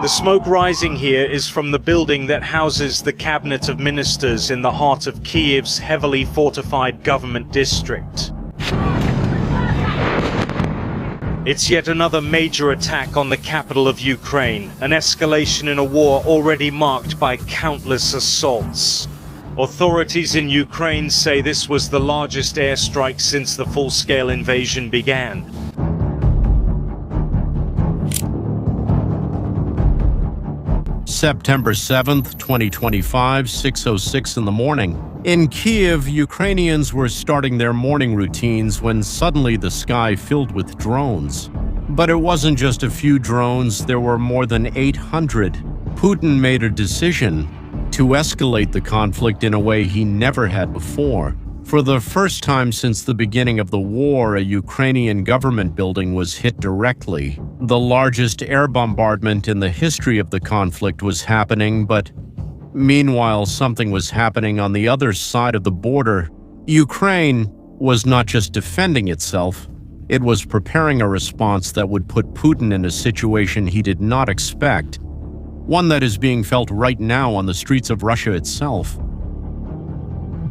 The smoke rising here is from the building that houses the cabinet of ministers in the heart of Kiev's heavily fortified government district. It's yet another major attack on the capital of Ukraine, an escalation in a war already marked by countless assaults. Authorities in Ukraine say this was the largest airstrike since the full-scale invasion began. September 7th, 2025, 6:06 in the morning. In Kiev, Ukrainians were starting their morning routines when suddenly the sky filled with drones. But it wasn't just a few drones, there were more than 800. Putin made a decision to escalate the conflict in a way he never had before. For the first time since the beginning of the war, a Ukrainian government building was hit directly. The largest air bombardment in the history of the conflict was happening, but meanwhile, something was happening on the other side of the border. Ukraine was not just defending itself, it was preparing a response that would put Putin in a situation he did not expect, one that is being felt right now on the streets of Russia itself.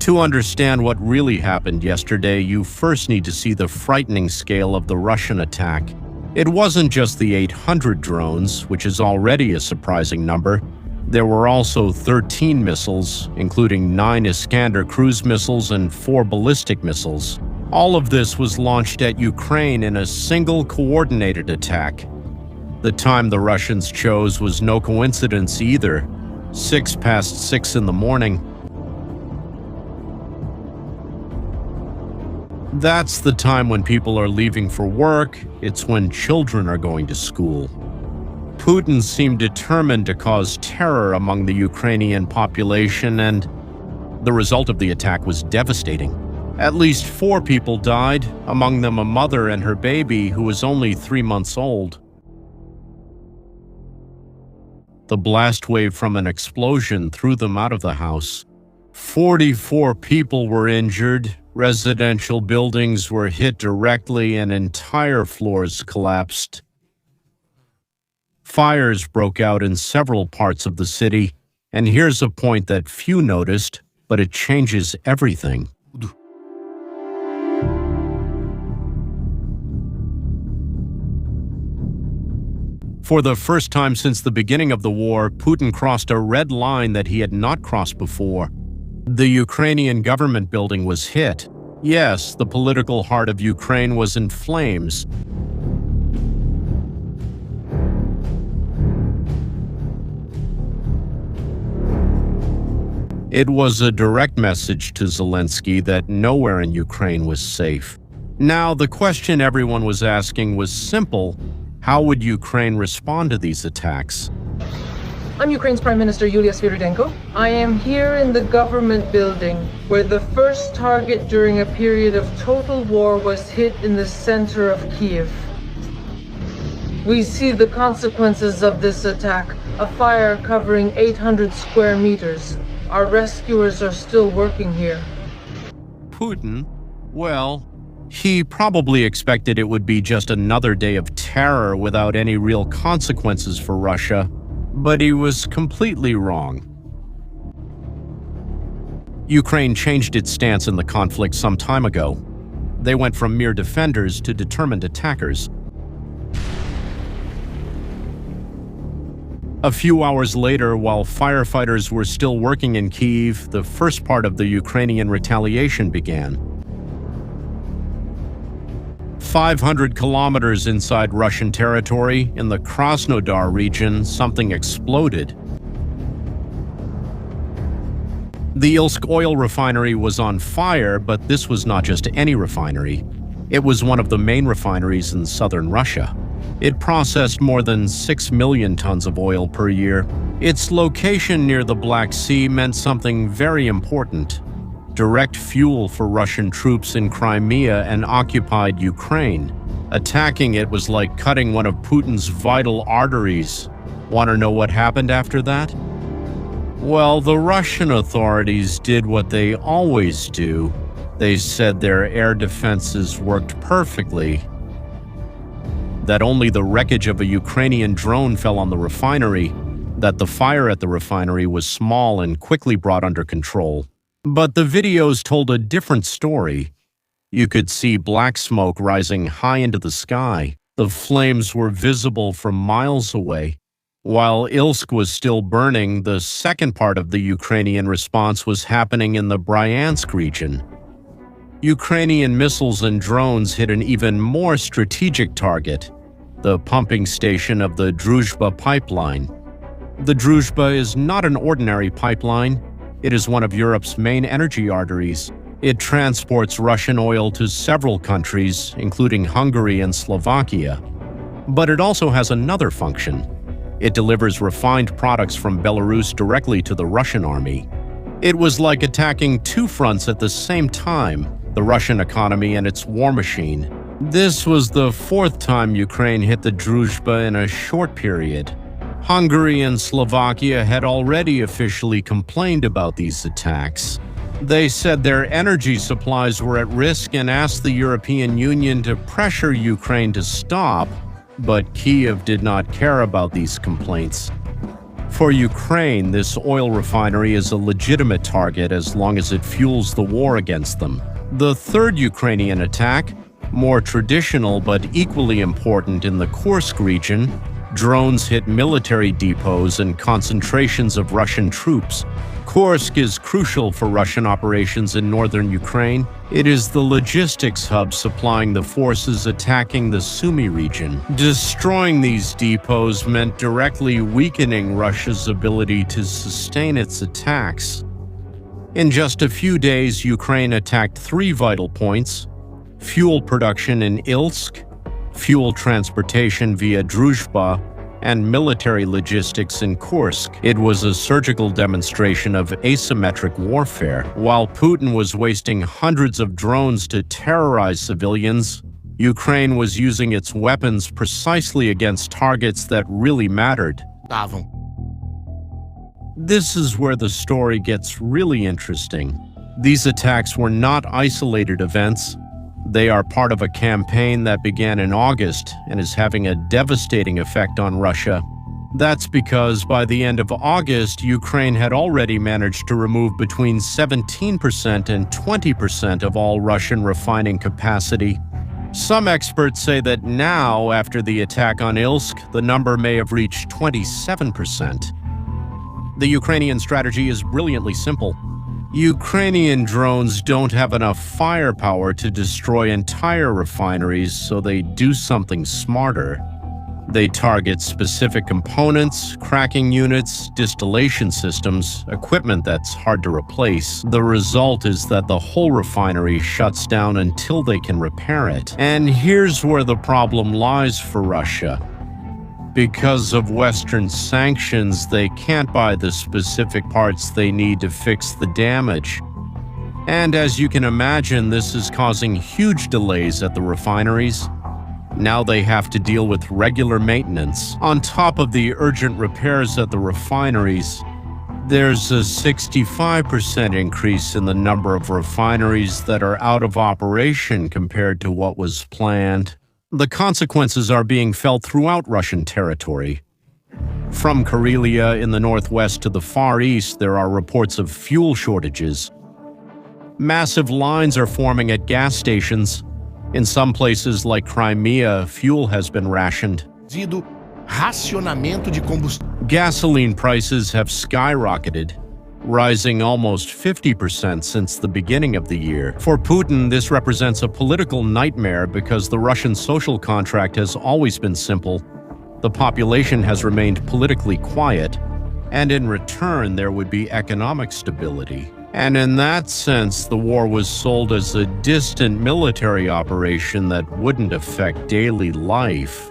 To understand what really happened yesterday, you first need to see the frightening scale of the Russian attack. It wasn't just the 800 drones, which is already a surprising number. There were also 13 missiles, including 9 Iskander cruise missiles and 4 ballistic missiles. All of this was launched at Ukraine in a single coordinated attack. The time the Russians chose was no coincidence either, 6:06 in the morning. That's the time when people are leaving for work, it's when children are going to school. Putin seemed determined to cause terror among the Ukrainian population, and the result of the attack was devastating. At least 4 people died, among them a mother and her baby who was only 3 months old. The blast wave from an explosion threw them out of the house. 44 people were injured. Residential buildings were hit directly and entire floors collapsed. Fires broke out in several parts of the city, and here's a point that few noticed, but it changes everything. For the first time since the beginning of the war, Putin crossed a red line that he had not crossed before. The Ukrainian government building was hit. Yes, the political heart of Ukraine was in flames. It was a direct message to Zelensky that nowhere in Ukraine was safe. Now, the question everyone was asking was simple: how would Ukraine respond to these attacks? I'm Ukraine's Prime Minister Yulia Sviridenko. I am here in the government building where the first target during a period of total war was hit in the center of Kiev. We see the consequences of this attack, a fire covering 800 square meters. Our rescuers are still working here. Putin? Well, he probably expected it would be just another day of terror without any real consequences for Russia. But he was completely wrong. Ukraine changed its stance in the conflict some time ago. They went from mere defenders to determined attackers. A few hours later, while firefighters were still working in Kyiv, the first part of the Ukrainian retaliation began. 500 kilometers inside Russian territory, in the Krasnodar region, something exploded. The Ilsk oil refinery was on fire, but this was not just any refinery. It was one of the main refineries in southern Russia. It processed more than 6 million tons of oil per year. Its location near the Black Sea meant something very important: direct fuel for Russian troops in Crimea and occupied Ukraine. Attacking it was like cutting one of Putin's vital arteries. Want to know what happened after that? Well, the Russian authorities did what they always do. They said their air defenses worked perfectly. that only the wreckage of a Ukrainian drone fell on the refinery, that the fire at the refinery was small and quickly brought under control. But the videos told a different story. You could see black smoke rising high into the sky. The flames were visible from miles away. While Ilsk was still burning, the second part of the Ukrainian response was happening in the Bryansk region. Ukrainian missiles and drones hit an even more strategic target, the pumping station of the Druzhba pipeline. The Druzhba is not an ordinary pipeline. It is one of Europe's main energy arteries. It transports Russian oil to several countries, including Hungary and Slovakia. But it also has another function. It delivers refined products from Belarus directly to the Russian army. It was like attacking two fronts at the same time, the Russian economy and its war machine. This was the fourth time Ukraine hit the Druzhba in a short period. Hungary and Slovakia had already officially complained about these attacks. They said their energy supplies were at risk and asked the European Union to pressure Ukraine to stop, but Kiev did not care about these complaints. For Ukraine, this oil refinery is a legitimate target as long as it fuels the war against them. The third Ukrainian attack, more traditional but equally important in the Kursk region, drones hit military depots and concentrations of Russian troops. Kursk is crucial for Russian operations in northern Ukraine. It is the logistics hub supplying the forces attacking the Sumy region. Destroying these depots meant directly weakening Russia's ability to sustain its attacks. In just a few days, Ukraine attacked three vital points: fuel production in Ilsk, fuel transportation via Druzhba, and military logistics in Kursk. It was a surgical demonstration of asymmetric warfare. While Putin was wasting hundreds of drones to terrorize civilians, Ukraine was using its weapons precisely against targets that really mattered. This is where the story gets really interesting. These attacks were not isolated events. They are part of a campaign that began in August and is having a devastating effect on Russia. That's because by the end of August, Ukraine had already managed to remove between 17% and 20% of all Russian refining capacity. Some experts say that now, after the attack on Ilsk, the number may have reached 27%. The Ukrainian strategy is brilliantly simple. Ukrainian drones don't have enough firepower to destroy entire refineries, so they do something smarter. They target specific components, cracking units, distillation systems, equipment that's hard to replace. The result is that the whole refinery shuts down until they can repair it. And here's where the problem lies for Russia. Because of Western sanctions, they can't buy the specific parts they need to fix the damage. And as you can imagine, this is causing huge delays at the refineries. Now they have to deal with regular maintenance. On top of the urgent repairs at the refineries, there's a 65% increase in the number of refineries that are out of operation compared to what was planned. The consequences are being felt throughout Russian territory. From Karelia in the northwest to the Far East, there are reports of fuel shortages. Massive lines are forming at gas stations. In some places like Crimea, fuel has been rationed. Gasoline prices have skyrocketed, rising almost 50% since the beginning of the year. For Putin, this represents a political nightmare because the Russian social contract has always been simple. The population has remained politically quiet, and in return there would be economic stability. And in that sense, the war was sold as a distant military operation that wouldn't affect daily life.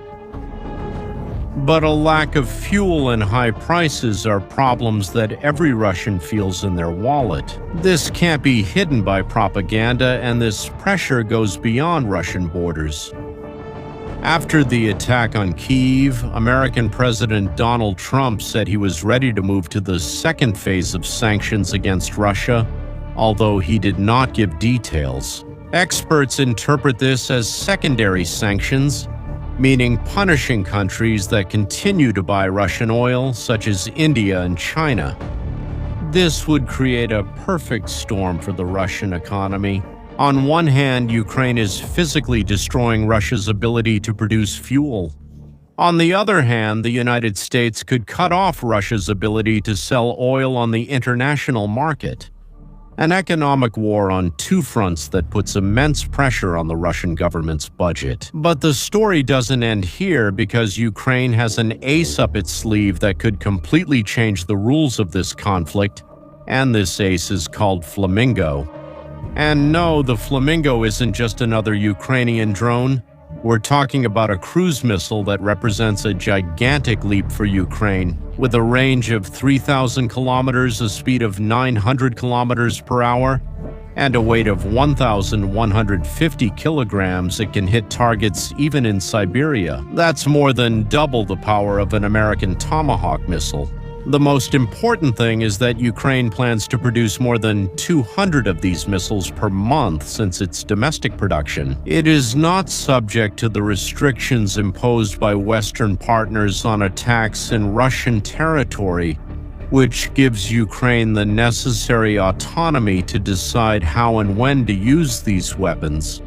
But a lack of fuel and high prices are problems that every Russian feels in their wallet. This can't be hidden by propaganda, and this pressure goes beyond Russian borders. After the attack on Kyiv, American President Donald Trump said he was ready to move to the second phase of sanctions against Russia, although he did not give details. Experts interpret this as secondary sanctions, meaning punishing countries that continue to buy Russian oil, such as India and China. This would create a perfect storm for the Russian economy. On one hand, Ukraine is physically destroying Russia's ability to produce fuel. On the other hand, the United States could cut off Russia's ability to sell oil on the international market. An economic war on two fronts that puts immense pressure on the Russian government's budget. But the story doesn't end here, because Ukraine has an ace up its sleeve that could completely change the rules of this conflict, and this ace is called Flamingo. And no, the Flamingo isn't just another Ukrainian drone. We're talking about a cruise missile that represents a gigantic leap for Ukraine. With a range of 3,000 kilometers, a speed of 900 kilometers per hour, and a weight of 1,150 kilograms, it can hit targets even in Siberia. That's more than double the power of an American Tomahawk missile. The most important thing is that Ukraine plans to produce more than 200 of these missiles per month since its domestic production. It is not subject to the restrictions imposed by Western partners on attacks in Russian territory, which gives Ukraine the necessary autonomy to decide how and when to use these weapons.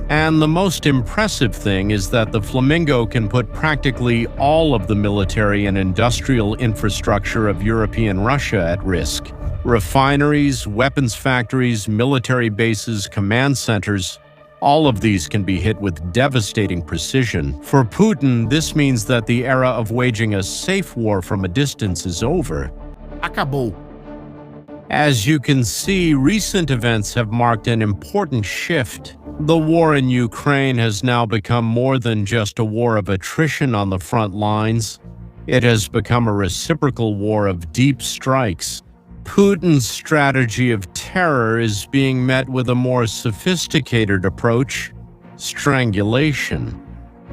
And the most impressive thing is that the Flamingo can put practically all of the military and industrial infrastructure of European Russia at risk. Refineries, weapons factories, military bases, command centers, all of these can be hit with devastating precision. For Putin, this means that the era of waging a safe war from a distance is over. Acabou. As you can see, recent events have marked an important shift. The war in Ukraine has now become more than just a war of attrition on the front lines. It has become a reciprocal war of deep strikes. Putin's strategy of terror is being met with a more sophisticated approach: strangulation.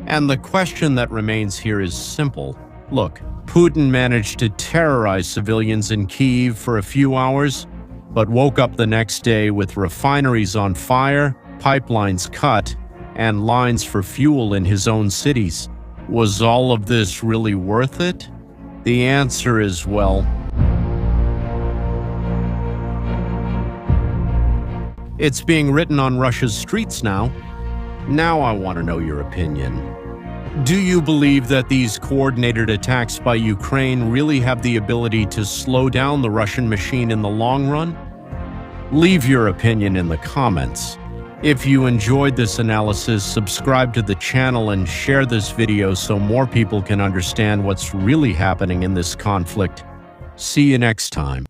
And the question that remains here is simple. Look, Putin managed to terrorize civilians in Kyiv for a few hours, but woke up the next day with refineries on fire, pipelines cut, and lines for fuel in his own cities. Was all of this really worth it? The answer is, well, it's being written on Russia's streets now. Now I want to know your opinion. Do you believe that these coordinated attacks by Ukraine really have the ability to slow down the Russian machine in the long run? Leave your opinion in the comments. If you enjoyed this analysis, subscribe to the channel and share this video so more people can understand what's really happening in this conflict. See you next time.